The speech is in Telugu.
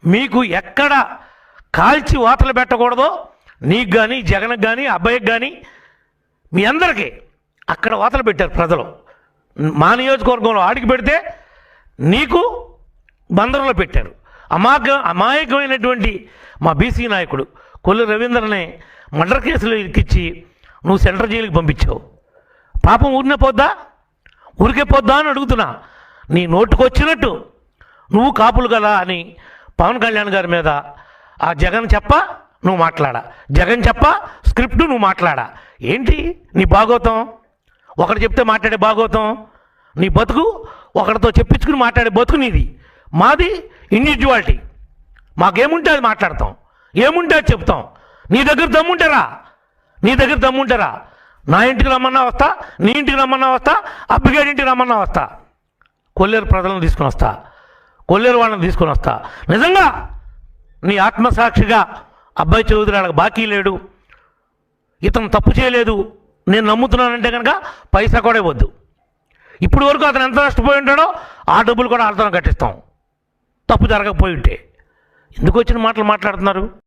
మీకు ఎక్కడ కాల్చి వాతలు పెట్టకూడదో నీకు కానీ జగన్కి కానీ అబ్బాయికి కానీ మీ అందరికీ అక్కడ వాతలు పెట్టారు ప్రజలు. మా నియోజకవర్గంలో ఆడికి పెడితే నీకు బందరంలో పెట్టారు. అమాయకమైనటువంటి మా బీసీ నాయకుడు కొల్లు రవీంద్రనే మర్డర్ కేసులో ఇరికిచ్చి నువ్వు సెంట్రల్ జైలుకి పంపించావు. పాపం ఊరికే పోద్దా అని అడుగుతున్నా. నీ నోటుకొచ్చినట్టు నువ్వు కాపులు కదా అని పవన్ కళ్యాణ్ గారి మీద ఆ జగన్ నువ్వు మాట్లాడా, జగన్ స్క్రిప్ట్ నువ్వు మాట్లాడా. ఏంటి నీ భాగోతం? ఒకటి చెప్తే మాట్లాడే భాగోతం నీ బతుకు, ఒకరితో చెప్పించుకుని మాట్లాడే బతుకు నీది. మాది ఇండివిజువాలిటీ. మాకేముంటే అది మాట్లాడతాం, ఏముంటే అది చెప్తాం. నీ దగ్గర దమ్ముంటారా? నా ఇంటికి రమ్మన్నా వస్తా, నీ ఇంటికి రమ్మన్నా వస్తా, అబ్బిగాడి ఇంటికి రమ్మన్నా వస్తా, కొల్లేరు ప్రజలను తీసుకుని వస్తా, కొల్లేరు వాళ్ళని తీసుకొని వస్తా. నిజంగా నీ ఆత్మసాక్షిగా అబ్బాయి చౌదరి వాళ్ళకి బాకీ లేడు, ఇతను తప్పు చేయలేదు, నేను నమ్ముతున్నానంటే కనుక పైసా కూడా ఇవ్వద్దు. ఇప్పుడు వరకు అతను ఎంత నష్టపోయి ఉంటాడో ఆ డబ్బులు కూడా అతను కట్టిస్తాం, తప్పు జరగకపోయి ఉంటే. ఎందుకు వచ్చిన మాటలు మాట్లాడుతున్నారు?